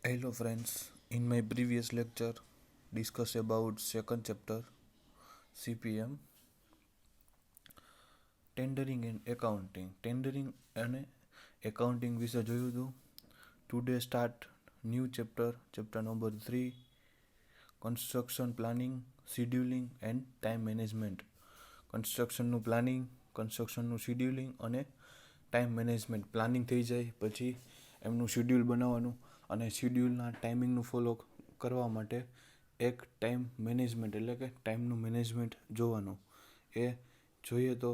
Hello friends, in my previous lecture discuss about second chapter CPM tendering and accounting. Tendering અને accounting વિશે જોયું હતું. Today start new chapter number 3 construction planning, scheduling and time management. કન્સ્ટ્રક્શનનું planning, કન્સ્ટ્રક્શનનું scheduling અને time management. Planning થઈ જાય પછી એમનું શિડ્યુલ બનાવવાનું અને શિડ્યુલના ટાઈમિંગનું ફોલો કરવા માટે એક ટાઈમ મેનેજમેન્ટ એટલે કે ટાઈમનું મેનેજમેન્ટ જોવાનું. એ જોઈએ તો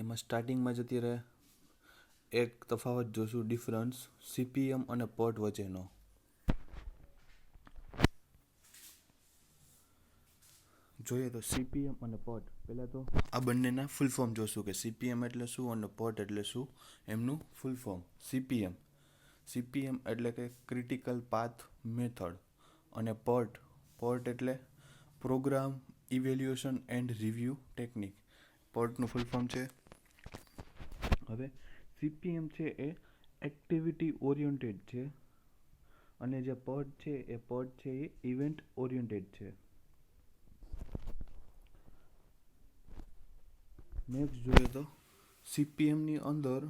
એમાં સ્ટાર્ટિંગમાં જ અત્યારે એક તફાવત જોશું, ડિફરન્સ CPM અને PERT વચ્ચેનો. જોઈએ તો CPM અને PERT. પહેલાં તો આ બંનેના ફૂલ ફોર્મ જોશું કે CPM એટલે શું અને PERT એટલે શું. એમનું ફૂલ ફોર્મ CPM એટલે કે ક્રિટિકલ પાથ મેથડ અને PERT એટલે program evaluation and review technique. PERTનું ફૂલ ફોર્મ છે. હવે CPM છે એ એક્ટિવિટી ઓરિએન્ટેડ છે અને જે PERT છે એ ઇવેન્ટ ઓરિએન્ટેડ છે. નેક્સ્ટ જોઈએ તો CPMની અંદર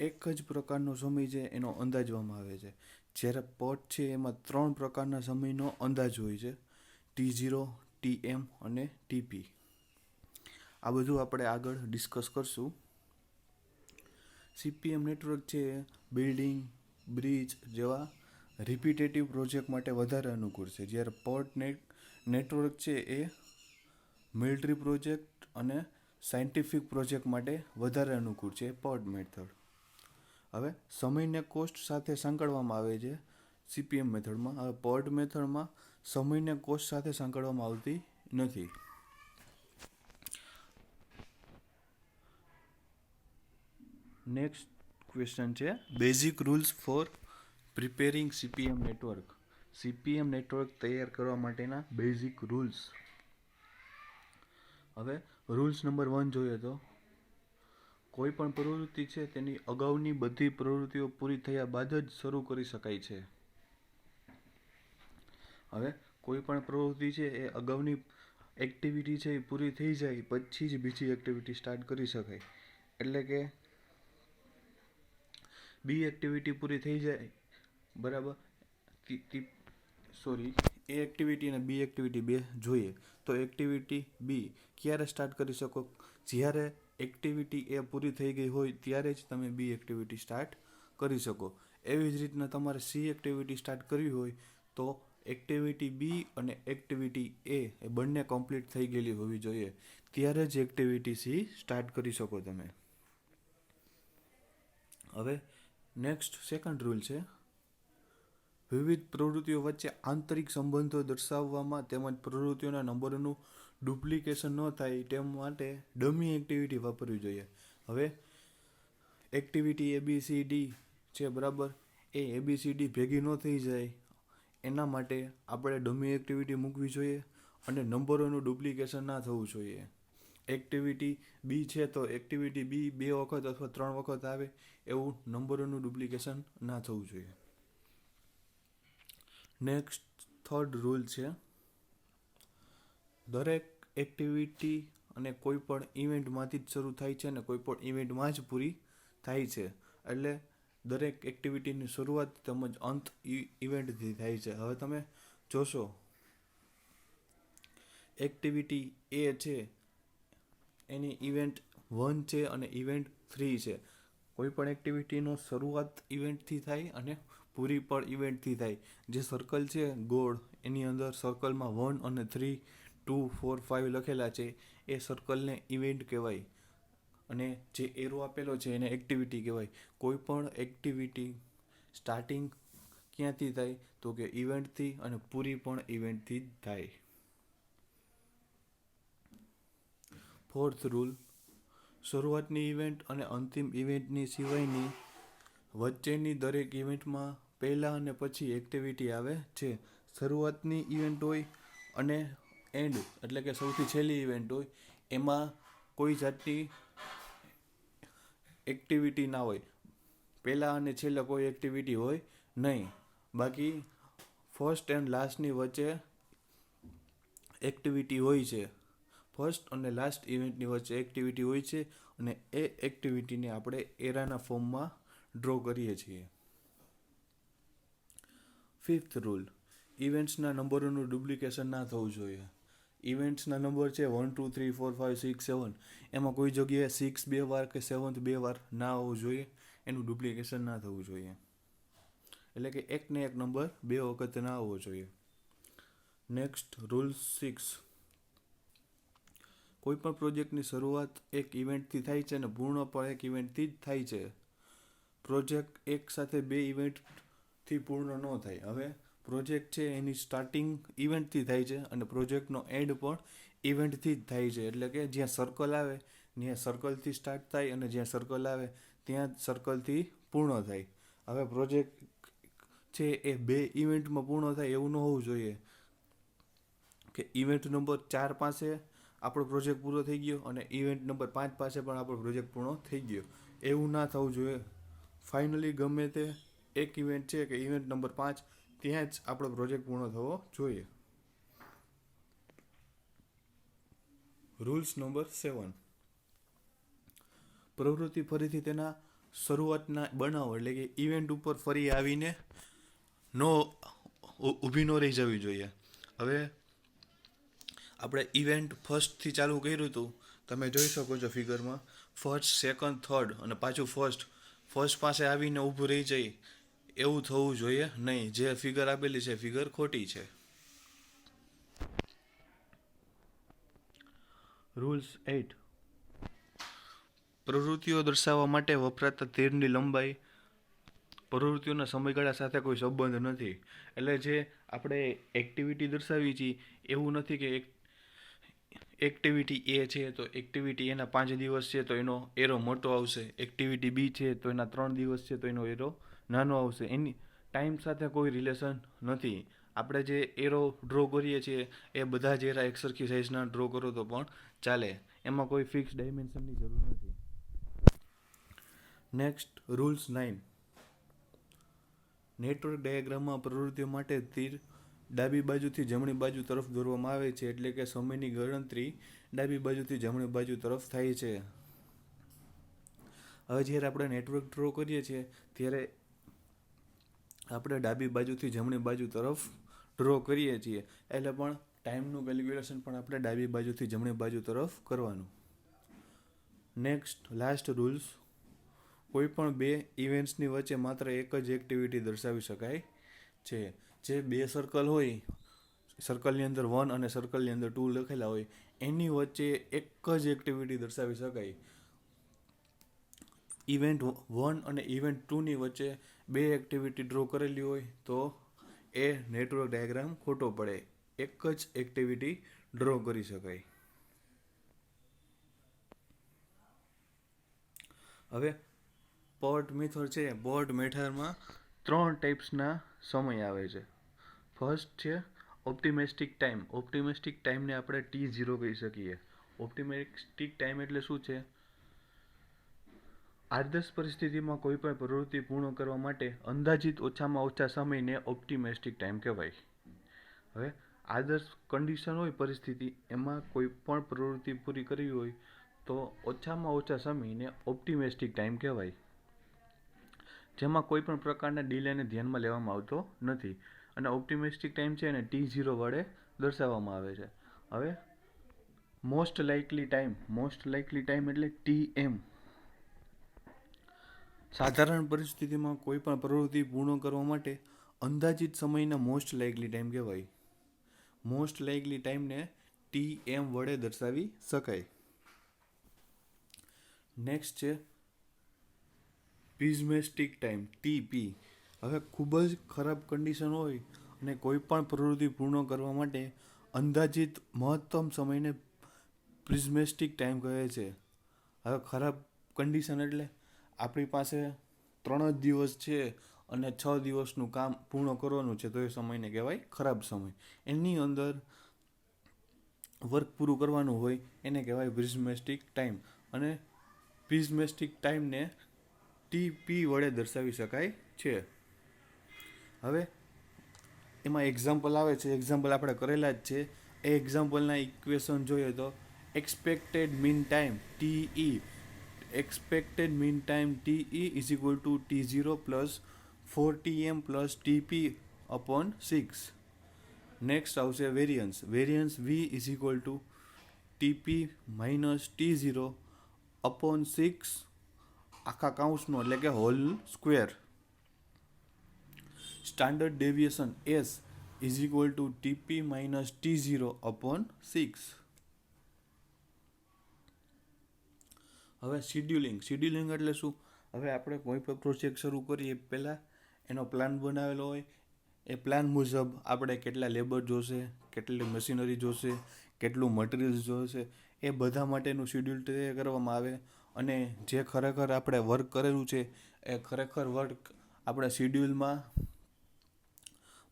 એક જ પ્રકારનો સમય છે એનો અંદાજવામાં આવે છે. જ્યારે PERT છે એમાં 3 પ્રકારના સમયનો અંદાજ હોય છે, T0, TM અને TP. આ બધું આપણે આગળ ડિસ્કસ કરશું. CPM નેટવર્ક છે બિલ્ડિંગ, બ્રિજ જેવા રિપીટેટિવ પ્રોજેક્ટ માટે વધારે અનુકૂળ છે. જ્યારે PERT નેટવર્ક છે એ મિલિટરી પ્રોજેક્ટ અને સાયન્ટિફિક પ્રોજેક્ટ માટે વધારે અનુકૂળ છે PERT મેથડ. હવે સમયને કોસ્ટ સાથે સાંકળવામાં આવે છે CPM મેથડમાં. હવે PERT મેથડમાં સમયને કોસ્ટ સાથે સાંકળવામાં આવતી નથી. નેક્સ્ટ ક્વેશ્ચન છે basic rules for preparing CPM network. CPM network તૈયાર કરવા માટેના બેઝિક રૂલ્સ. હવે રૂલ્સ નંબર 1 જોઈએ તો કોઈ પણ પ્રવૃત્તિ છે તેની અગાઉની બધી પ્રવૃત્તિઓ પૂરી થયા બાદ જ શરૂ કરી શકાય છે. હવે કોઈ પણ પ્રવૃત્તિ છે એ અગાઉની એક્ટિવિટી છે એ પૂરી થઈ જાય પછી જ બીજી એક્ટિવિટી સ્ટાર્ટ કરી શકાય. એટલે કે બી એક્ટિવિટી પૂરી થઈ જાય બરાબર, એ એક્ટિવિટી અને બી એક્ટિવિટી બે જોઈએ તો એક્ટિવિટી બી ક્યારે સ્ટાર્ટ કરી શકો? જ્યારે એક્ટિવિટી એ પૂરી થઈ ગઈ હોય ત્યારે જ તમે બી એક્ટિવિટી સ્ટાર્ટ કરી શકો. એવી જ રીતના તમારે સી એક્ટિવિટી સ્ટાર્ટ કરવી હોય તો એક્ટિવિટી બી અને એક્ટિવિટી એ બંને કમ્પ્લીટ થઈ ગયેલી હોવી જોઈએ, ત્યારે જ એક્ટિવિટી સી સ્ટાર્ટ કરી શકો તમે. હવે નેક્સ્ટ સેકન્ડ રૂલ છે વિવિધ પ્રવૃત્તિઓ વચ્ચે આંતરિક સંબંધો દર્શાવવામાં તેમજ પ્રવૃત્તિઓના નંબરોનું ડુપ્લિકેશન ન થાય તે માટે ડમી એક્ટિવિટી વાપરવી જોઈએ. હવે એક્ટિવિટી ABCD છે બરાબર, એ ABCD ભેગી ન થઈ જાય એના માટે આપણે ડમી એક્ટિવિટી મૂકવી જોઈએ અને નંબરોનું ડુપ્લિકેશન ના થવું જોઈએ. એક્ટિવિટી બી છે તો એક્ટિવિટી બી 2 વખત અથવા 3 વખત આવે એવું નંબરોનું ડુપ્લિકેશન ના થવું જોઈએ. નેક્સ્ટ થર્ડ રૂલ છે દરેક એક્ટિવિટી અને કોઈ પણ ઇવેન્ટમાંથી જ શરૂ થાય છે અને કોઈ પણ ઇવેન્ટમાં જ પૂરી થાય છે. એટલે દરેક એક્ટિવિટીની શરૂઆત તેમજ અંત ઇવેન્ટથી થાય છે. હવે તમે જોશો એક્ટિવિટી એ છે એની ઇવેન્ટ 1 છે અને ઇવેન્ટ 3 છે. કોઈ પણ એક્ટિવિટીનો શરૂઆત ઇવેન્ટથી થાય અને પૂરી પણ ઇવેન્ટથી થાય. જે સર્કલ છે ગોળ એની અંદર સર્કલમાં 1 અને 3, 2, 4, 5 લખેલા છે એ સર્કલને ઇવેન્ટ કહેવાય અને જે એરો આપેલો છે એને એક્ટિવિટી કહેવાય. કોઈ પણ એક્ટિવિટી સ્ટાર્ટિંગ ક્યાંથી થાય તો કે ઇવેન્ટથી અને પૂરી પણ ઇવેન્ટથી જ થાય. ફોર્થ રૂલ શરૂઆતની ઇવેન્ટ અને અંતિમ ઇવેન્ટની સિવાયની વચ્ચેની દરેક ઇવેન્ટમાં પહેલાં અને પછી એક્ટિવિટી આવે છે. શરૂઆતની ઇવેન્ટ હોય અને એન્ડ એટલે કે સૌથી છેલ્લી ઇવેન્ટ હોય એમાં કોઈ જાતની એક્ટિવિટી ના હોય. પહેલાં અને છેલ્લે કોઈ એક્ટિવિટી હોય નહીં. બાકી ફર્સ્ટ એન્ડ લાસ્ટની વચ્ચે એક્ટિવિટી હોય છે. ફર્સ્ટ અને લાસ્ટ ઇવેન્ટની વચ્ચે એક્ટિવિટી હોય છે અને એ એક્ટિવિટીને આપણે એરાના ફોર્મમાં ડ્રો કરીએ છીએ. ફિફ્થ રૂલ, ઇવેન્ટ્સના નંબરોનું ડુપ્લિકેશન ના થવું જોઈએ. ઇવેન્ટ્સના નંબર છે 1 2 3 4 5 6 7, એમાં કોઈ જગ્યાએ 6 2 વાર કે 7 2 વાર ના આવવું જોઈએ. એનું ડુપ્લિકેશન ના થવું જોઈએ. એટલે કે એકને એક નંબર 2 વખત ના આવવો જોઈએ. નેક્સ્ટ રૂલ 6, કોઈ પણ પ્રોજેક્ટની શરૂઆત એક ઇવેન્ટથી થાય છે અને પૂર્ણ પણ એક ઇવેન્ટથી જ થાય છે. પ્રોજેક્ટ એક સાથે 2 ઇવેન્ટથી પૂર્ણ ન થાય. હવે પ્રોજેક્ટ છે એની સ્ટાર્ટિંગ ઇવેન્ટથી થાય છે અને પ્રોજેક્ટનો એન્ડ પણ ઇવેન્ટથી જ થાય છે. એટલે કે જ્યાં સર્કલ આવે ત્યાં સર્કલથી સ્ટાર્ટ થાય અને જ્યાં સર્કલ આવે ત્યાં સર્કલથી પૂર્ણ થાય. હવે પ્રોજેક્ટ છે એ 2 ઇવેન્ટમાં પૂર્ણ થાય એવું ન હોવું જોઈએ કે ઇવેન્ટ નંબર 4 પાસે આપણો પ્રોજેક્ટ પૂરો થઈ ગયો અને ઇવેન્ટ નંબર 5 પાસે પણ આપણો પ્રોજેક્ટ પૂર્ણ થઈ ગયો. એવું ના થવું જોઈએ. ફાઇનલી ગમે તે એક ઇવેન્ટ છે કે ઇવેન્ટ નંબર 5 ત્યાં જ આપણો પ્રોજેક્ટ પૂર્ણ થવો જોઈએ. રૂલ્સ નંબર 7, પ્રવૃત્તિ ફરીથી તેના શરૂઆતના બનાવો એટલે કે ઇવેન્ટ ઉપર ફરી આવીને ઊભી ન રહી જવી જોઈએ. હવે આપણે ઇવેન્ટ ફર્સ્ટથી ચાલુ કર્યું હતું, તમે જોઈ શકો છો ફિગરમાં. ફર્સ્ટ, સેકન્ડ, થર્ડ અને પાછું ફર્સ્ટ પાસે આવીને ઊભું રહી જાય એવું થવું જોઈએ નહીં. જે ફિગર આપેલી છે ફિગર ખોટી છે. રૂલ્સ 8, પ્રવૃત્તિઓ દર્શાવવા માટે વપરાતા તીરની લંબાઈ પ્રવૃત્તિઓના સમયગાળા સાથે કોઈ સંબંધ નથી. એટલે જે આપણે એક્ટિવિટી દર્શાવી છીએ એવું નથી કે એક્ટિવિટી એ છે તો એક્ટિવિટી એના 5 દિવસ છે તો એનો એરો મોટો આવશે. એક્ટિવિટી બી છે તો એના 3 દિવસ છે તો એનો એરો નાનો આવશે. એની ટાઈમ સાથે કોઈ રિલેશન નથી. આપણે જે એરો ડ્રો કરીએ છીએ એ બધા જ એરા એકસરખી સાઇઝના ડ્રો કરો તો પણ ચાલે. એમાં કોઈ ફિક્સ ડાયમેન્શનની જરૂર નથી. નેક્સ્ટ રૂલ્સ 9, નેટવર્ક ડાયાગ્રામમાં પ્રવૃત્તિઓ માટે તીર ડાબી બાજુથી જમણી બાજુ તરફ દોરવામાં આવે છે. એટલે કે સમયની ગણતરી ડાબી બાજુથી જમણી બાજુ તરફ થાય છે. હવે જ્યારે આપણે નેટવર્ક ડ્રો કરીએ છીએ ત્યારે આપણે ડાબી બાજુથી જમણી બાજુ તરફ ડ્રો કરીએ છીએ. એટલે પણ ટાઈમનું કેલ્ક્યુલેશન પણ આપણે ડાબી બાજુથી જમણી બાજુ તરફ કરવાનું. નેક્સ્ટ લાસ્ટ રૂલ્સ, કોઈ પણ 2 ઇવેન્ટ્સની વચ્ચે માત્ર એક જ એક્ટિવિટી દર્શાવી શકાય છે. જે 2 સર્કલ હોય, સર્કલની અંદર 1 અને સર્કલની અંદર 2 લખેલા હોય, એની વચ્ચે એક જ એક્ટિવિટી દર્શાવી શકાય. ઇવેન્ટ 1 અને ઇવેન્ટ 2ની વચ્ચે 2 એક્ટિવિટી ડ્રો કરેલી હોય તો એ નેટવર્ક ડાયાગ્રામ ખોટો પડે. એક જ એક્ટિવિટી ડ્રો કરી શકાય. હવે પર્ટ મેથડ છે. પર્ટ મેથડમાં 3 ટાઈપ્સના સમય આવે છે. ફર્સ્ટ છે ઓપ્ટિમિસ્ટિક ટાઈમ. ઓપ્ટિમિસ્ટિક ટાઈમને આપણે T0 કહી શકીએ. ઓપ્ટિમિસ્ટિક ટાઈમ એટલે શું છે? આદર્શ પરિસ્થિતિમાં કોઈ પણ પ્રવૃત્તિ પૂર્ણ કરવા માટે અંદાજિત ઓછામાં ઓછા સમયને ઓપ્ટિમિસ્ટિક ટાઈમ કહેવાય. હવે આદર્શ કન્ડિશન હોય પરિસ્થિતિ, એમાં કોઈ પણ પ્રવૃત્તિ પૂરી કરવી હોય તો ઓછામાં ઓછા સમયને ઓપ્ટિમિસ્ટિક ટાઈમ કહેવાય. જેમાં કોઈ પણ પ્રકારના ડિલેને ધ્યાનમાં લેવામાં આવતો નથી. અને ઓપ્ટિમિસ્ટિક ટાઈમ છે એને T0 વડે દર્શાવવામાં આવે છે. હવે મોસ્ટ લાઇકલી ટાઈમ એટલે TM. સાધારણ પરિસ્થિતિમાં કોઈ પણ પ્રવૃત્તિ પૂર્ણ કરવા માટે અંદાજિત સમયના મોસ્ટ લાઇકલી ટાઈમ કહેવાય. મોસ્ટ લાઇકલી ટાઈમને TM વડે દર્શાવી શકાય. નેક્સ્ટ છે પિઝમેસ્ટિક ટાઈમ TP. હવે ખૂબ જ ખરાબ કન્ડિશન હોય અને કોઈ પણ પ્રવૃત્તિ પૂર્ણ કરવા માટે અંદાજિત મહત્તમ સમયને પિઝમેસ્ટિક ટાઈમ કહે છે. હવે ખરાબ કન્ડિશન એટલે આપણી પાસે 3 જ દિવસ છે અને 6 દિવસનું કામ પૂર્ણ કરવાનું છે તો એ સમયને કહેવાય ખરાબ સમય. એની અંદર વર્ક પૂરું કરવાનું હોય એને કહેવાય પિઝમેસ્ટિક ટાઈમ. અને પિઝમેસ્ટિક ટાઈમને ટીપી વડે દર્શાવી શકાય છે. હવે એમાં એક્ઝામ્પલ આવે છે, એક્ઝામ્પલ આપણે કરેલા જ છે. એ એક્ઝામ્પલના ઇક્વેશન જોઈએ તો expected mean time TE is equal to T0 plus 4Tm plus TP upon 6. Next આવશે variance V is equal to TP minus T0 upon 6 આખા કાઉન્સનો એટલે કે whole square. Standard deviation S is equal to TP minus T0 upon 6. હવે scheduling એટલે શું? હવે આપણે કોઈ પણ પ્રોજેક્ટ શરૂ કરીએ પહેલાં એનો પ્લાન બનાવેલો હોય. એ પ્લાન મુજબ આપણે કેટલા લેબર જોશે, કેટલી મશીનરી જોશે, કેટલું મટીરિયલ્સ જોશે, એ બધા માટેનું શિડ્યુલ તૈયાર કરવામાં આવે. અને જે ખરેખર આપણે વર્ક કરેલું છે એ ખરેખર વર્ક આપણે શિડ્યુલમાં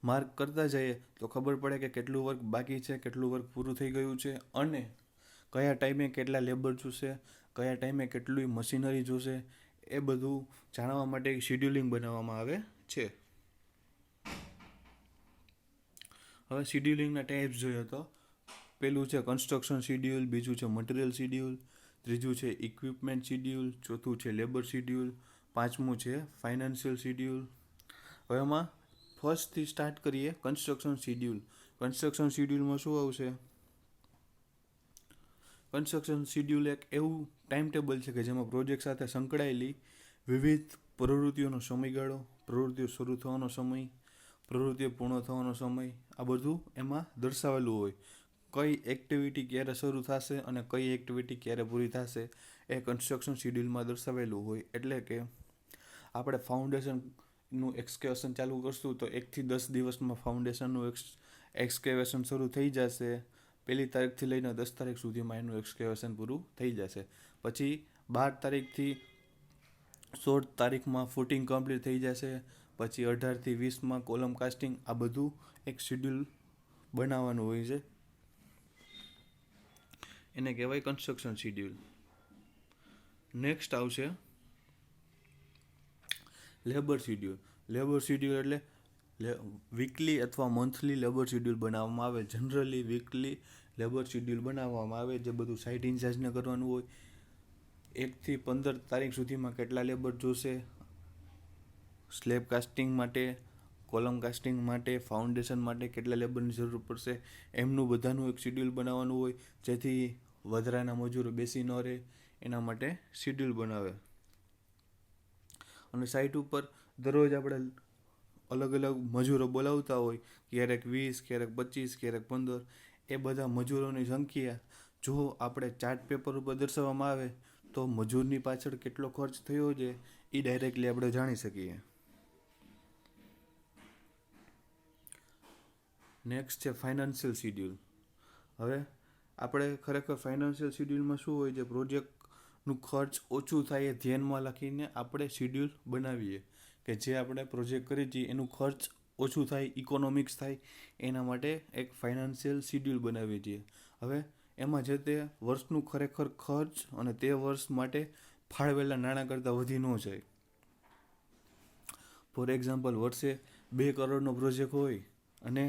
માર્ક કરતા જઈએ તો ખબર પડે કે કેટલું વર્ક બાકી છે, કેટલું વર્ક પૂરું થઈ ગયું છે, અને કયા ટાઈમે કેટલા લેબર જોશે, કયા ટાઈમે કેટલી મશીનરી જોશે, એ બધું જાણવા માટે શિડ્યુલિંગ બનાવવામાં આવે છે. હવે શિડ્યુલિંગના ટાઈપ્સ જોઈએ તો પહેલું છે કન્સ્ટ્રક્શન શિડ્યુલ, બીજું છે મટીરિયલ શિડ્યુલ, ત્રીજું છે ઇક્વિપમેન્ટ શિડ્યુલ, ચોથું છે લેબર શિડ્યુલ, પાંચમું છે ફાઇનાન્શિયલ શિડ્યુલ. હવે એમાં ફર્સ્ટથી સ્ટાર્ટ કરીએ કન્સ્ટ્રક્શન શિડ્યુલ. કન્સ્ટ્રક્શન શિડ્યુલમાં શું આવશે? કન્સ્ટ્રક્શન શિડ્યુલ એક એવું ટાઈમ ટેબલ છે કે જેમાં પ્રોજેક્ટ સાથે સંકળાયેલી વિવિધ પ્રવૃત્તિઓનો સમયગાળો, પ્રવૃત્તિઓ શરૂ થવાનો સમય, પ્રવૃત્તિઓ પૂર્ણ થવાનો સમય, આ બધું એમાં દર્શાવેલું હોય. કઈ એક્ટિવિટી ક્યારે શરૂ થશે અને કઈ એક્ટિવિટી ક્યારે પૂરી થશે એ કન્સ્ટ્રક્શન શિડ્યુલમાં દર્શાવેલું હોય. એટલે કે આપણે ફાઉન્ડેશનનું એક્સકેવેશન ચાલુ કરશું તો 1 થી 10 દિવસમાં ફાઉન્ડેશનનું એક્સકેવેશન શરૂ થઈ જશે. 1 તારીખથી લઈને 10 તારીખ સુધીમાં એનું એક્સકેવેશન પૂરું થઈ જશે. પછી 12 તારીખથી 16 તારીખમાં ફૂટિંગ કમ્પ્લીટ થઈ જશે. પછી 18 થી 20માં કોલમ કાસ્ટિંગ. આ બધું એક શિડ્યુલ બનાવવાનું હોય છે, એને કહેવાય કન્સ્ટ્રક્શન શિડ્યુલ. નેક્સ્ટ આવશે લેબર શિડ્યુલ. લેબર શિડ્યુલ એટલે વીકલી અથવા મંથલી લેબર શિડ્યુલ બનાવવામાં આવે. જનરલી વીકલી લેબર શિડ્યુલ બનાવવામાં આવે, જે બધું સાઇટ ઇન્ચાર્જને કરવાનું હોય. 1 થી 15 તારીખ સુધીમાં કેટલા લેબર જોશે, સ્લેબ કાસ્ટિંગ માટે, કોલમ કાસ્ટિંગ માટે, ફાઉન્ડેશન માટે કેટલા લેબરની જરૂર પડશે, એમનું બધાનું એક શિડ્યુલ બનાવવાનું હોય, જેથી વધારાના મજૂરો બેસી ન રહે એના માટે શિડ્યુલ બનાવે. અને સાઇટ ઉપર દરરોજ આપણે અલગ અલગ મજૂરો બોલાવતા હોય, ક્યારેક 20, ક્યારેક 25, ક્યારેક 15. એ બધા મજૂરોની સંખ્યા જો આપણે ચાર્ટ પેપર ઉપર દર્શાવવામાં આવે તો મજૂરની પાછળ કેટલો ખર્ચ થયો છે એ ડાયરેક્ટલી આપણે જાણી શકીએ. નેક્સ્ટ છે ફાઇનાન્શિયલ શિડ્યુલ. હવે આપણે ખરેખર ફાઇનાન્શિયલ શિડ્યુલમાં શું હોય છે? પ્રોજેક્ટનું ખર્ચ ઓછું થાય એ ધ્યાનમાં રાખીને આપણે શિડ્યુલ બનાવીએ કે જે આપણે પ્રોજેક્ટ કરી છીએ એનું ખર્ચ ઓછું થાય, ઇકોનોમિક્સ થાય, એના માટે એક ફાઇનાન્શિયલ શિડ્યુલ બનાવીએ છીએ. હવે એમાં જે તે વર્ષનું ખરેખર ખર્ચ અને તે વર્ષ માટે ફાળવેલા નાણાં કરતાં વધી ન જાય. ફોર એક્ઝામ્પલ, વર્ષે 2 કરોડનો પ્રોજેક્ટ હોય અને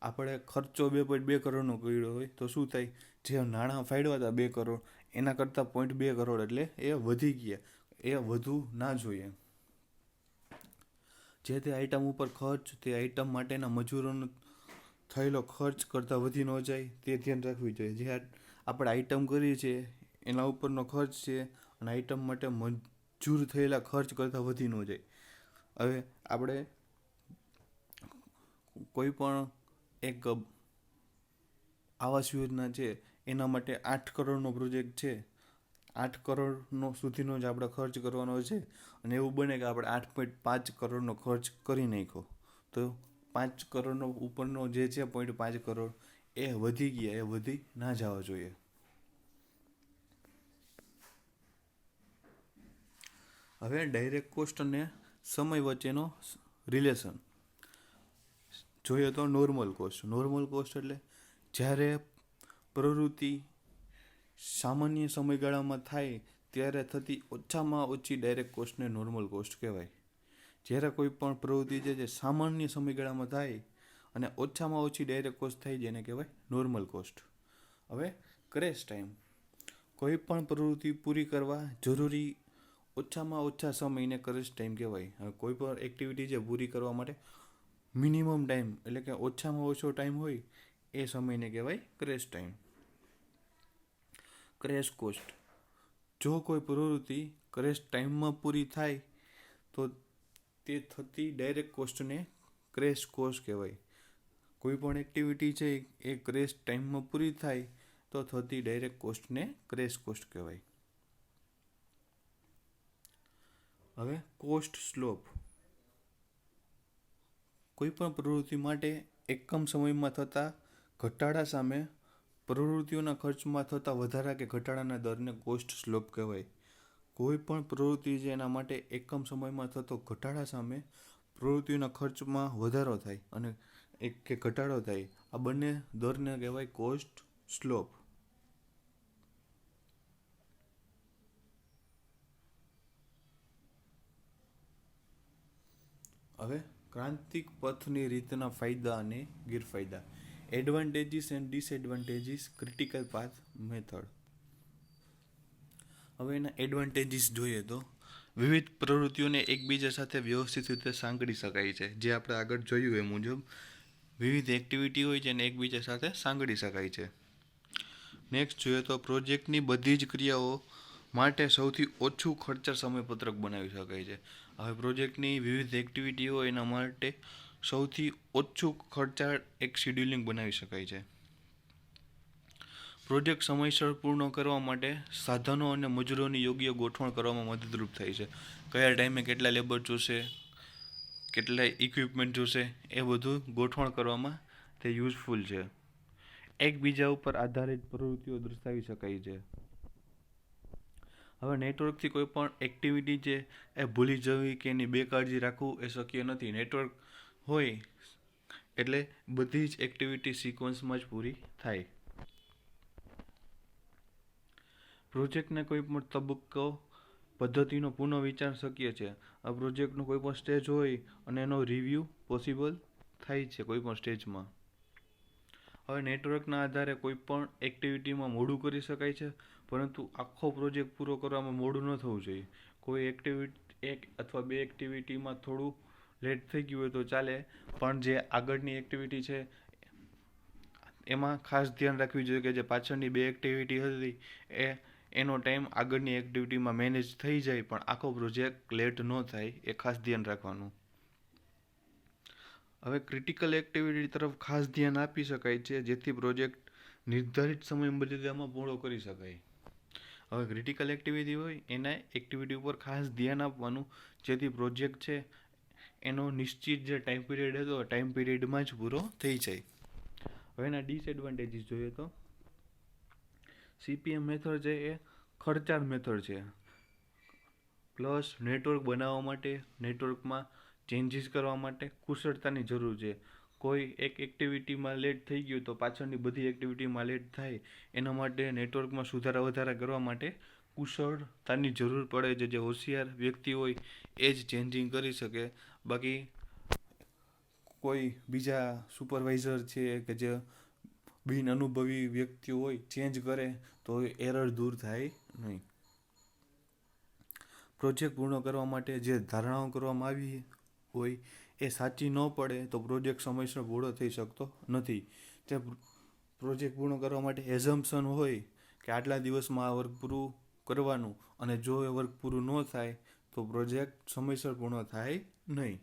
આપણે ખર્ચો 2.2 કરોડનો કર્યો હોય તો શું થાય? જે નાણાં ફાળવ્યા હતા 2 કરોડ એના કરતાં 0.2 કરોડ એટલે એ વધી ગયા. એ વધુ ના જોઈએ. જે તે આઇટમ ઉપર ખર્ચ, તે આઇટમ માટેના મજૂરોનો થયેલો ખર્ચ કરતાં વધી ન જાય તે ધ્યાન રાખવું જોઈએ. જે આપણે આઇટમ કરીએ છીએ એના ઉપરનો ખર્ચ છે અને આઇટમ માટે મજૂર થયેલા ખર્ચ કરતાં વધી ન જાય. હવે આપણે કોઈ પણ એક આવાસ યોજના છે એના માટે 8 કરોડનો પ્રોજેક્ટ છે, 8 કરોડનો સુધીનો જ આપણે ખર્ચ કરવાનો છે અને એવું બને કે આપણે 8.5 કરોડનો ખર્ચ કરી નાખ્યો તો 5 કરોડનો ઉપરનો જે છે 0.5 કરોડ એ વધી ગયા, એ વધી ના જવા જોઈએ. હવે ડાયરેક્ટ કોસ્ટ અને સમય વચ્ચેનો રિલેશન જોઈએ તો નોર્મલ કોસ્ટ. નોર્મલ કોસ્ટ એટલે જ્યારે પ્રવૃત્તિ સામાન્ય સમયગાળામાં થાય ત્યારે થતી ઓછામાં ઓછી ડાયરેક્ટ કોસ્ટને નોર્મલ કોસ્ટ કહેવાય. જ્યારે કોઈ પણ પ્રવૃત્તિ છે જે સામાન્ય સમયગાળામાં થાય અને ઓછામાં ઓછી ડાયરેક્ટ કોસ્ટ થાય જેને કહેવાય નોર્મલ કોસ્ટ. હવે ક્રેશ ટાઈમ, કોઈ પણ પ્રવૃત્તિ પૂરી કરવા જરૂરી ઓછામાં ઓછા સમયને ક્રેશ ટાઈમ કહેવાય. હવે કોઈ પણ એક્ટિવિટી છે પૂરી કરવા માટે મિનિમમ ટાઈમ એટલે કે ઓછામાં ઓછો ટાઈમ હોય એ સમયને કહેવાય ક્રેશ ટાઈમ. ક્રેશ કોસ્ટ, જો કોઈ પ્રવૃત્તિ ક્રેશ ટાઈમમાં પૂરી થાય તો તે થતી ડાયરેક્ટ કોસ્ટને ક્રેશ કોસ્ટ કહેવાય. કોઈ પણ એક્ટિવિટી છે એ ક્રેશ ટાઈમમાં પૂરી થાય તો થતી ડાયરેક્ટ કોસ્ટને ક્રેશ કોસ્ટ કહેવાય. હવે કોસ્ટ સ્લોપ, કોઈ પણ પ્રવૃત્તિ માટે એકમ સમયમાં થતા ઘટાડા સામે પ્રવૃત્તિઓના ખર્ચમાં થતા વધારા કે ઘટાડાના દરને કોસ્ટ સ્લોપ કહેવાય. કોઈ પણ પ્રવૃત્તિ છે એના માટે એકમ સમયમાં થતો ઘટાડા સામે પ્રવૃત્તિઓના ખર્ચમાં વધારો થાય અને એક કે ઘટાડો થાય, આ બંને દરને કહેવાય કોસ્ટ સ્લોપ. હવે ક્રાંતિક પથની રીતના ફાયદા અને ગેરફાયદા. Advantages and disadvantages critical path method. હવે એના એડવાન્ટેજીસ જોઈએ તો વિવિધ પ્રવૃત્તિઓને એકબીજા સાથે વ્યવસ્થિત રીતે સાંકળી શકાય છે. જે આપણે આગળ જોયું એ મુજબ વિવિધ એક્ટિવિટી હોય છે એને એકબીજા સાથે સાંકળી શકાય છે. નેક્સ્ટ જોઈએ તો પ્રોજેક્ટની બધી જ ક્રિયાઓ માટે સૌથી ઓછું ખર્ચાળ સમયપત્રક બનાવી શકાય છે. હવે પ્રોજેક્ટની વિવિધ એક્ટિવિટી હોય એના માટે સૌથી ઓછું ખર્ચાળ એક શેડ્યુલિંગ બનાવી શકાય છે. પ્રોજેક્ટ સમયસર પૂર્ણ કરવા માટે સાધનો અને મજૂરોની યોગ્ય ગોઠવણ કરવામાં મદદરૂપ થાય છે. કયા ટાઈમે કેટલા લેબર જોશે, કેટલા ઇક્વિપમેન્ટ જોશે, એ બધું ગોઠવણ કરવામાં તે યુઝફુલ છે. એકબીજા ઉપર આધારિત પ્રવૃત્તિઓ દર્શાવી શકાય છે. હવે નેટવર્કથી કોઈ પણ એક્ટિવિટી છે એ ભૂલી જવી કે એની બેકાળજી રાખવું એ શક્ય નથી. નેટવર્ક હોય એટલે બધી જ એક્ટિવિટી સિક્વન્સમાં જ પૂરી થાય. પ્રોજેક્ટને કોઈ પણ તબક્કો પદ્ધતિનો પુનઃવિચાર શક્ય છે. આ પ્રોજેક્ટનો કોઈ પણ સ્ટેજ હોય અને એનો રિવ્યૂ પોસિબલ થાય છે કોઈ પણ સ્ટેજમાં. હવે નેટવર્કના આધારે કોઈ પણ એક્ટિવિટીમાં મોડું કરી શકાય છે, પરંતુ આખો પ્રોજેક્ટ પૂરો કરવામાં મોડું ન થવું જોઈએ. કોઈ એક અથવા બે એક્ટિવિટીમાં થોડું લેટ થઈ ગયું હોય તો ચાલે, પણ જે આગળની એક્ટિવિટી છે એમાં ખાસ ધ્યાન રાખવી જોઈએ કે જે પાછળની બે એક્ટિવિટી હતી એનો ટાઈમ આગળની એક્ટિવિટીમાં મેનેજ થઈ જાય, પણ આખો પ્રોજેક્ટ લેટ ન થાય એ ખાસ ધ્યાન રાખવાનું. હવે ક્રિટિકલ એક્ટિવિટી તરફ ખાસ ધ્યાન આપી શકાય છે જેથી પ્રોજેક્ટ નિર્ધારિત સમયમર્યાદામાં પૂરો કરી શકાય. હવે ક્રિટિકલ એક્ટિવિટી હોય એના એક્ટિવિટી ઉપર ખાસ ધ્યાન આપવાનું જેથી પ્રોજેક્ટ છે એનો નિશ્ચિત જે ટાઈમ પીરિયડ હતો ટાઈમ પીરિયડમાં જ પૂરો થઈ જાય. હવે એના ડિસએડવાન્ટેજીસ જોઈએ તો CPM મેથડ છે એ ખર્ચાળ મેથડ છે. પ્લસ નેટવર્ક બનાવવા માટે, નેટવર્કમાં ચેન્જીસ કરવા માટે કુશળતાની જરૂર છે. કોઈ એક એક્ટિવિટીમાં લેટ થઈ ગયું તો પાછળની બધી એક્ટિવિટીમાં લેટ થાય, એના માટે નેટવર્કમાં સુધારા વધારા કરવા માટે કુશળતાની જરૂર પડે છે. જે હોશિયાર વ્યક્તિ હોય એ જ ચેન્જિંગ કરી શકે. બાકી કોઈ બીજા સુપરવાઇઝર છે કે જે બિન અનુભવી વ્યક્તિઓ હોય ચેન્જ કરે તો એરર દૂર થાય નહીં. પ્રોજેક્ટ પૂર્ણ કરવા માટે જે ધારણાઓ કરવામાં આવી હોય એ સાચી ન પડે તો પ્રોજેક્ટ સમયસર પૂરો થઈ શકતો નથી. તે પ્રોજેક્ટ પૂર્ણ કરવા માટે એઝમ્પશન હોય કે આટલા દિવસમાં આ વર્ક પૂરું કરવાનું, અને જો એ વર્ક પૂરું ન થાય તો પ્રોજેક્ટ સમયસર પૂર્ણ થાય નહીં.